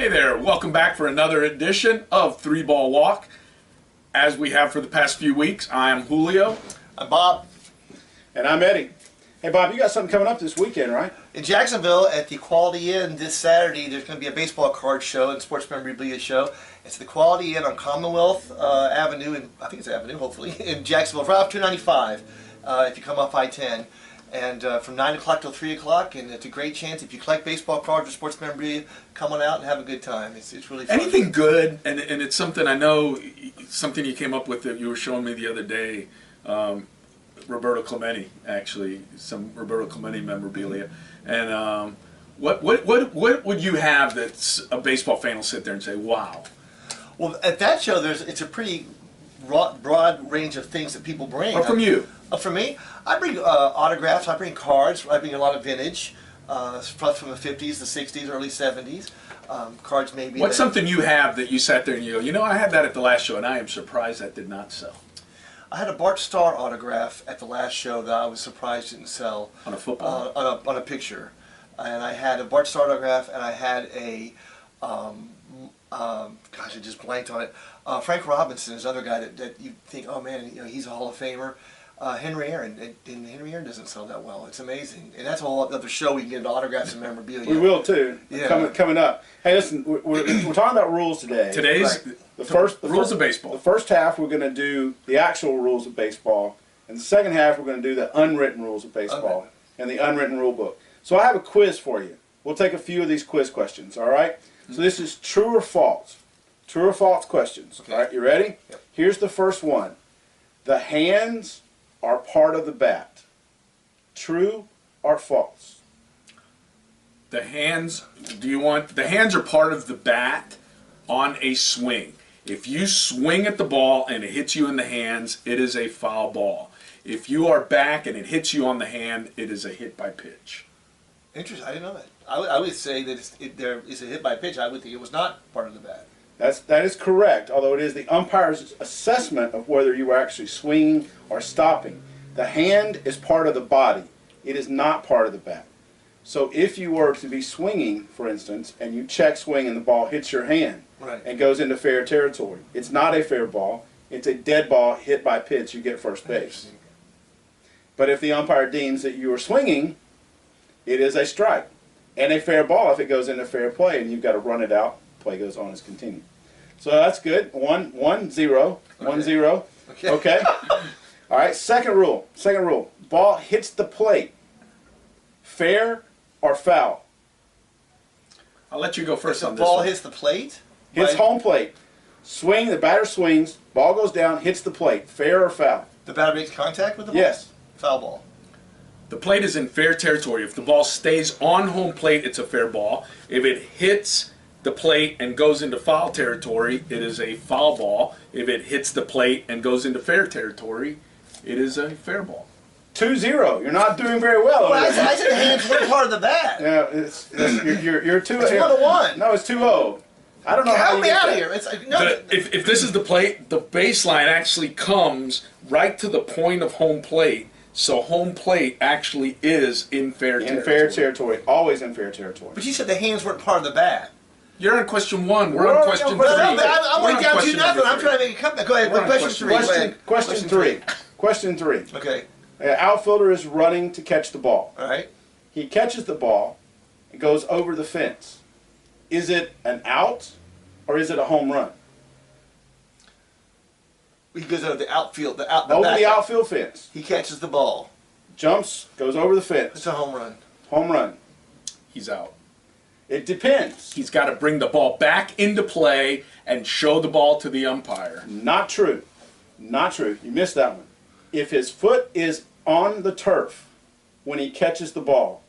Hey there, welcome back for another edition of Three Ball Walk. As we have for the past few weeks, I am Julio. I'm Bob. And I'm Eddie. Hey Bob, you got something coming up this weekend, right? In Jacksonville at the Quality Inn this Saturday, there's going to be a baseball card show and sports memorabilia show. It's the Quality Inn on Commonwealth Avenue, I think it's Avenue, hopefully, in Jacksonville, right off 295 if you come off I-10. And from 9 o'clock till 3 o'clock, and it's a great chance. If you collect baseball cards or sports memorabilia, come on out and have a good time. It's really fun. Anything good, and it's something I know, something you came up with that you were showing me the other day, Roberto Clemente, actually, some Roberto Clemente memorabilia. And what would you have that a baseball fan will sit there and say, wow? Well, at that show, it's a pretty broad range of things that people bring. Or from you? For me, I bring autographs, I bring cards, I bring a lot of vintage, stuff from the 50s, the 60s, early 70s, cards maybe. What's something you have that you sat there and you go, you know, I had that at the last show and I am surprised that did not sell? I had a Bart Starr autograph at the last show that I was surprised didn't sell. On a football? On a picture. And I had a Bart Starr autograph, and I had a, gosh, I just blanked on it. Frank Robinson is another guy that you think, oh man, you know, he's a Hall of Famer. Henry Aaron, and Henry Aaron doesn't sell that well. It's amazing, and that's a whole other show. We can get into autographs and memorabilia. We will too. Yeah. Coming up. Hey, listen, we're talking about rules today. Today's the rules of baseball. The first half we're going to do the actual rules of baseball, and the second half we're going to do the unwritten rules of baseball and the unwritten rule book. So I have a quiz for you. We'll take a few of these quiz questions. All right. So this is true or false. True or false questions. Okay. All right. You ready? Yep. Here's the first one. The hands are part of the bat. True or false? The hands, the hands are part of the bat on a swing. If you swing at the ball and it hits you in the hands, it is a foul ball. If you are back and it hits you on the hand, it is a hit by pitch. Interesting. I didn't know that. I would say that there is a hit by pitch. I would think it was not part of the bat. That is correct, although it is the umpire's assessment of whether you were actually swinging or stopping. The hand is part of the body. It is not part of the bat. So if you were to be swinging, for instance, and you check swing and the ball hits your hand and goes into fair territory, it's not a fair ball. It's a dead ball hit by pitch. You get first base. But if the umpire deems that you are swinging, it is a strike and a fair ball if it goes into fair play, and you've got to run it out. Play goes on as continued. So that's good. 1-0. 1-0. Okay. All right. Second rule. Ball hits the plate. Fair or foul? I'll let you go first on If this the ball one. hits the plate? Hits home plate. Swing. The batter swings. Ball goes down. Hits the plate. Fair or foul? The batter makes contact with the ball? Yes. Foul ball. The plate is in fair territory. If the ball stays on home plate, it's a fair ball. If it hits the plate and goes into foul territory, it is a foul ball. If it hits the plate and goes into fair territory, it is a fair ball. 2-0. You're not doing very well. Well, I said the hands weren't part of the bat. Yeah, you're 2. It's 1-1. No, it's 2-0. I don't know how Help you me get out that. of here. It's like, no. If this is the plate, the baseline actually comes right to the point of home plate. So home plate actually is in fair territory. In fair territory. Always in fair territory. But you said the hands weren't part of the bat. You're on question 1. We're on question 3. I'm We're only on down question 2-0. number I'm 3. trying to make a comeback. Go ahead. We're on Question 3. Go ahead. Question 3. Okay. Outfielder is running to catch the ball. All right. He catches the ball and goes over the fence. Is it an out or is it a home run? He goes over the outfield. The Over back. the outfield fence. He catches the ball. Jumps, goes over the fence. It's a home run. Home run. He's out. It depends. He's got to bring the ball back into play and show the ball to the umpire. Not true. Not true. You missed that one. If his foot is on the turf when he catches the ball,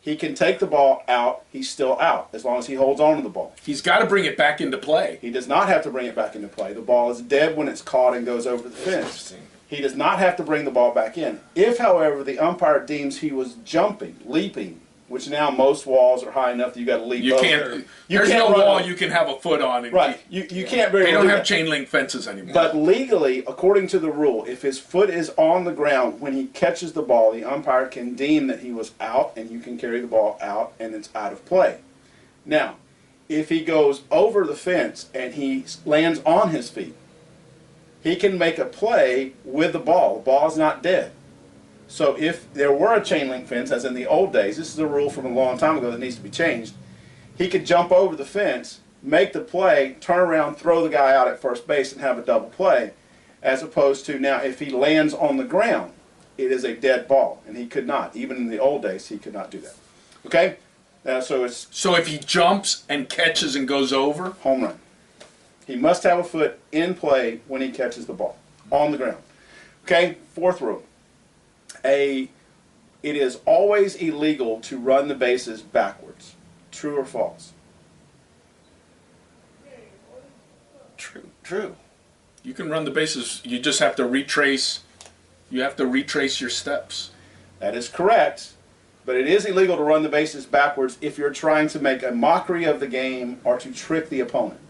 he can take the ball out. He's still out as long as he holds on to the ball. He's got to bring it back into play. He does not have to bring it back into play. The ball is dead when it's caught and goes over the fence. He does not have to bring the ball back in. If, however, the umpire deems he was jumping, leaping, which now most walls are high enough that you got to leap You over. can't. You There's can't no run wall over. you can have a foot on. And Right. You can't very They well don't do have that. chain link fences anymore. But legally, according to the rule, if his foot is on the ground when he catches the ball, the umpire can deem that he was out, and you can carry the ball out, and it's out of play. Now, if he goes over the fence and he lands on his feet, he can make a play with the ball. The ball is not dead. So if there were a chain link fence, as in the old days, this is a rule from a long time ago that needs to be changed, he could jump over the fence, make the play, turn around, throw the guy out at first base and have a double play, as opposed to now if he lands on the ground, it is a dead ball, and he could not. Even in the old days, he could not do that. Okay? So if he jumps and catches and goes over? Home run. He must have a foot in play when he catches the ball, on the ground. Okay? Fourth rule. It is always illegal to run the bases backwards. True or false? True. You can run the bases. You just have to retrace. You have to retrace your steps. That is correct. But it is illegal to run the bases backwards if you're trying to make a mockery of the game or to trick the opponent.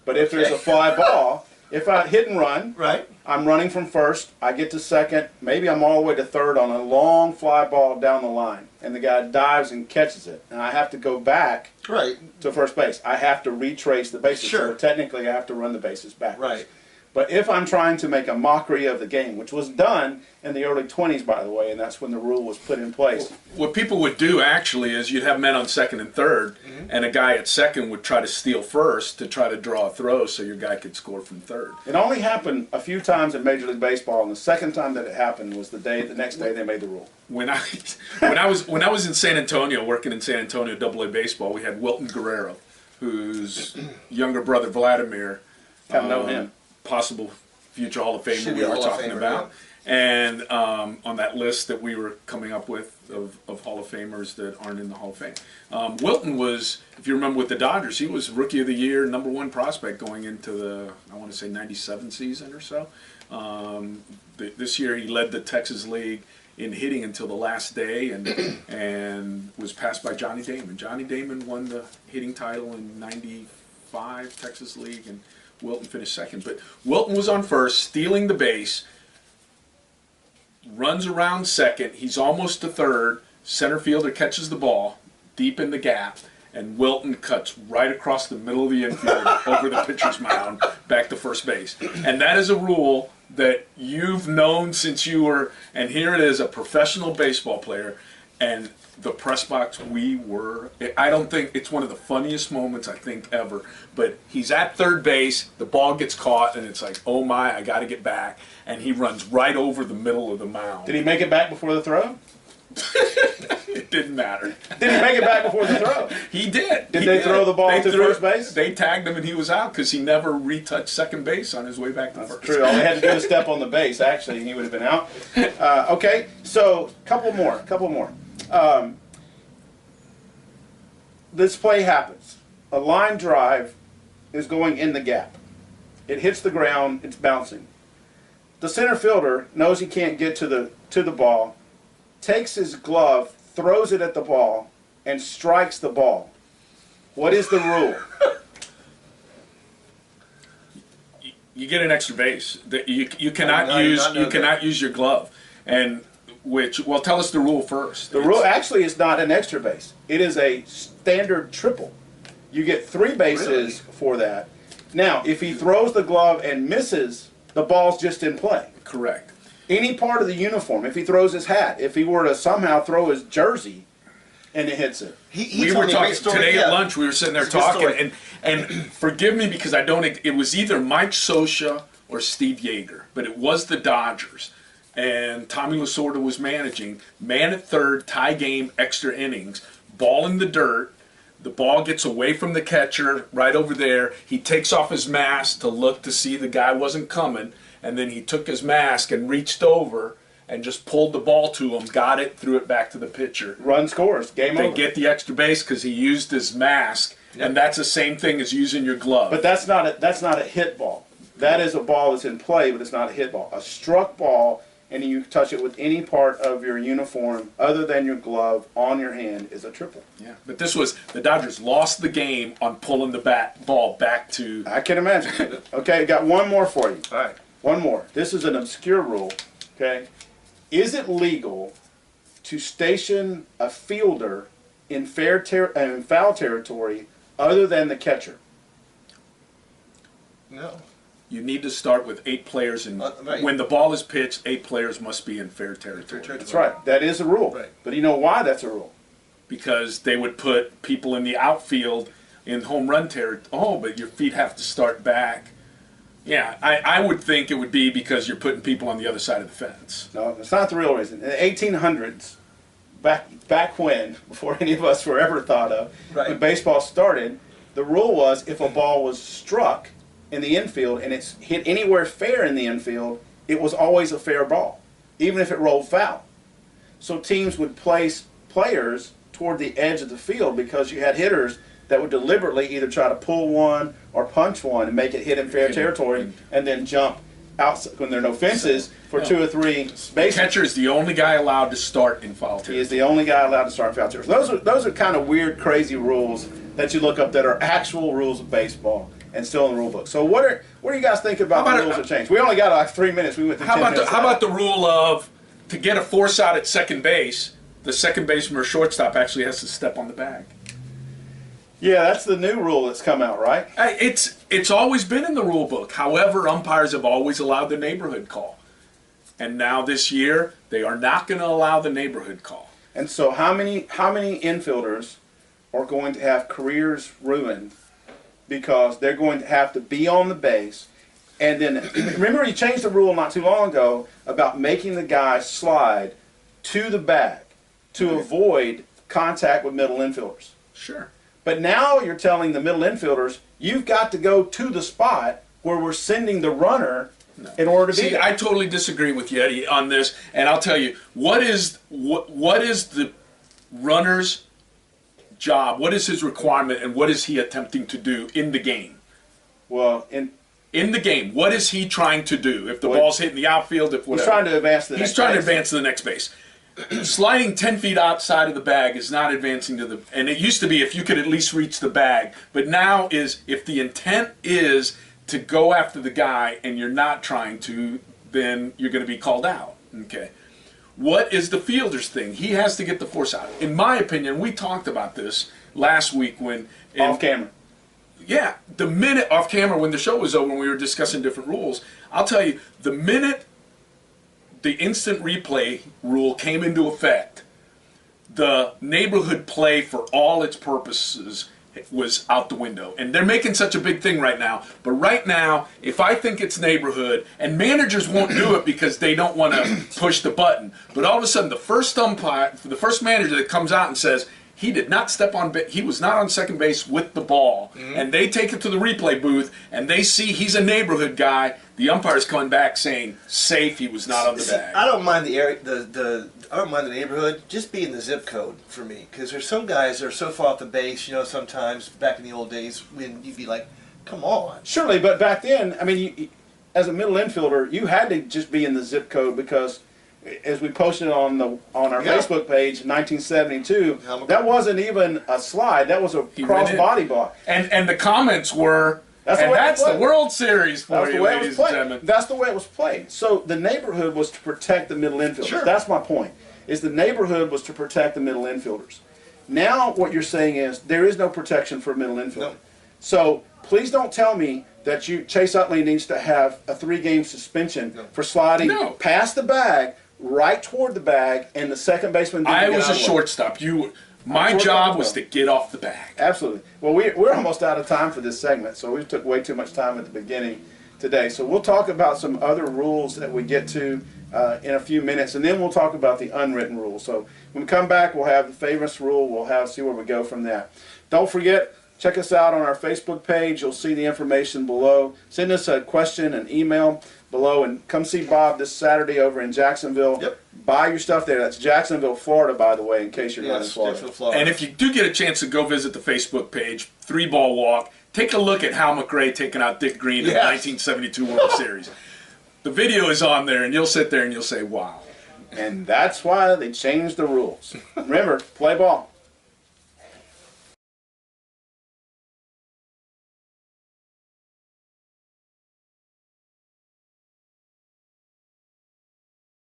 But if there's a fly ball, if I hit and run, right, I'm running from first, I get to second, maybe I'm all the way to third on a long fly ball down the line, and the guy dives and catches it, and I have to go back to first base. I have to retrace the bases. Sure. So technically I have to run the bases backwards. Right. But if I'm trying to make a mockery of the game, which was done in the early 20s, by the way, and that's when the rule was put in place. What people would do, actually, is you'd have men on second and third, and a guy at second would try to steal first to try to draw a throw so your guy could score from third. It only happened a few times in Major League Baseball, and the second time that it happened was the next day they made the rule. When I was in San Antonio, working in San Antonio AA baseball, we had Wilton Guerrero, whose younger brother Vladimir, I know him. Possible future Hall of Famer Should be we a were Hall of talking Famer, about. And on that list that we were coming up with of Hall of Famers that aren't in the Hall of Fame. Wilton was, if you remember with the Dodgers, he was Rookie of the Year, #1 prospect going into the, I want to say, 97 season or so. This year he led the Texas League in hitting until the last day and was passed by Johnny Damon. Johnny Damon won the hitting title in '95 Texas League, and Wilton finished second. But Wilton was on first, stealing the base, runs around second, he's almost to third, center fielder catches the ball deep in the gap, and Wilton cuts right across the middle of the infield over the pitcher's mound back to first base. And that is a rule that you've known since you were, and here it is, a professional baseball player, and the press box, I don't think, it's one of the funniest moments I think ever, but he's at third base, the ball gets caught, and it's like, oh my, I got to get back, and he runs right over the middle of the mound. Did he make it back before the throw? It didn't matter. Did he make it back before the throw? He did. Did they throw the ball to first base? They tagged him and he was out because he never retouched second base on his way back to first. True. All they had to do was step on the base, actually, and he would have been out. Okay, so couple more. This play happens. A line drive is going in the gap. It hits the ground. It's bouncing. The center fielder knows he can't get to the ball, takes his glove, throws it at the ball, and strikes the ball. What is the rule? You get an extra base. You cannot use your glove, and well, tell us the rule first. The rule actually is not an extra base. It is a standard triple. You get 3 bases for that. Now, if he throws the glove and misses, the ball's just in play. Correct. Any part of the uniform, if he throws his hat, if he were to somehow throw his jersey and it hits it. We were talking today at lunch. We were sitting there talking, and forgive me because I don't. It was either Mike Scioscia or Steve Yeager, but it was the Dodgers, and Tommy Lasorda was managing. Man at third, tie game, extra innings, ball in the dirt. The ball gets away from the catcher right over there. He takes off his mask to look to see the guy wasn't coming, and then he took his mask and reached over and just pulled the ball to him, got it, threw it back to the pitcher. Run scores. Game over. They get the extra base because he used his mask, and that's the same thing as using your glove. But that's not a hit ball. That is a ball that's in play, but it's not a hit ball. A struck ball, and you touch it with any part of your uniform other than your glove on your hand, is a triple. Yeah, but this was, the Dodgers lost the game on pulling the ball back to... I can imagine. Okay, got one more for you. All right. One more. This is an obscure rule, okay? Is it legal to station a fielder in foul territory other than the catcher? No. You need to start with 8 players, and Right. when the ball is pitched, 8 players must be in fair territory. That's right. That is a rule. Right. But you know why that's a rule? Because they would put people in the outfield in home run territory. Oh, but your feet have to start back. Yeah, I would think it would be because you're putting people on the other side of the fence. No, that's not the real reason. In the 1800s, back when, before any of us were ever thought of, Right. when baseball started, the rule was if a ball was struck in the infield and it's hit anywhere fair in the infield, it was always a fair ball, even if it rolled foul. So teams would place players toward the edge of the field because you had hitters that would deliberately either try to pull one or punch one and make it hit in fair territory and then jump out when there are no fences for 2 or 3 The bases. catcher is the only guy allowed to start in foul He territory. is the only guy allowed to start in foul territory. Those are kind of weird, crazy rules that you look up that are actual rules of baseball and still in the rule book. So what do you guys think about How the about rules that change? We only got like 3 minutes. We went through 10 minutes. How about the rule of to get a force out at second base, the second baseman or shortstop actually has to step on the bag? Yeah, that's the new rule that's come out, right? It's always been in the rule book. However, umpires have always allowed the neighborhood call. And now this year, they are not going to allow the neighborhood call. And so how many infielders are going to have careers ruined because they're going to have to be on the base? And then, remember he changed the rule not too long ago about making the guy slide to the bag to avoid contact with middle infielders. Sure. But now you're telling the middle infielders, you've got to go to the spot where we're sending the runner in order to be there. I totally disagree with you, Eddie, on this, and I'll tell you what is the runner's job? What is his requirement, and what is he attempting to do in the game? Well, In the game, what is he trying to do? If the ball's hitting the outfield, if whatever. he's trying to advance to the next He's trying to base. advance to the next base. Sliding 10 feet outside of the bag is not advancing to the... And it used to be if you could at least reach the bag. But now is if the intent is to go after the guy and you're not trying to, then you're going to be called out. Okay. What is the fielder's thing? He has to get the force out. In my opinion, we talked about this last week when... Off camera. Yeah, the minute off camera when the show was over and we were discussing different rules, I'll tell you, the minute the instant replay rule came into effect, the neighborhood play for all its purposes was out the window. And they're making such a big thing right now. But right now, if I think it's neighborhood, and managers won't do it because they don't want to push the button, but all of a sudden the first umpire, the first manager that comes out and says, he did not step on, he was not on second base with the ball, and they take it to the replay booth, and they see he's a neighborhood guy, the umpire's coming back saying, safe, he was not on the bag. I don't mind the area, I don't mind the neighborhood. Just be in the zip code for me, because there's some guys that are so far off the base. You know, sometimes back in the old days when you'd be like, "Come on." Surely, but back then, I mean, as a middle infielder, you had to just be in the zip code because, as we posted on our Facebook page in 1972, that wasn't even a slide. That was a cross body block. And the comments were, That's the World Series for you, ladies and gentlemen. That's the way it was played. So the neighborhood was to protect the middle infielders. Sure. That's my point. Is the neighborhood was to protect the middle infielders. Now what you're saying is there is no protection for a middle infielder. No. So please don't tell me that Chase Utley needs to have a 3-game suspension for sliding past the bag, right toward the bag, and the second baseman didn't I get was out a of the way. shortstop. My job was to get off the bag. Absolutely. Well, we're almost out of time for this segment, so we took way too much time at the beginning today. So we'll talk about some other rules that we get to in a few minutes, and then we'll talk about the unwritten rules. So when we come back, we'll have the famous rule. We'll see where we go from that. Don't forget, check us out on our Facebook page. You'll see the information below. Send us a question, an email below, and come see Bob this Saturday over in Jacksonville. Yep. Buy your stuff there. That's Jacksonville, Florida, by the way, in case you're not in Florida. Florida. And if you do get a chance to go visit the Facebook page, 3-Ball Walk, take a look at Hal McRae taking out Dick Green in the 1972 World Series. The video is on there, and you'll sit there and you'll say, wow. And that's why they changed the rules. Remember, play ball.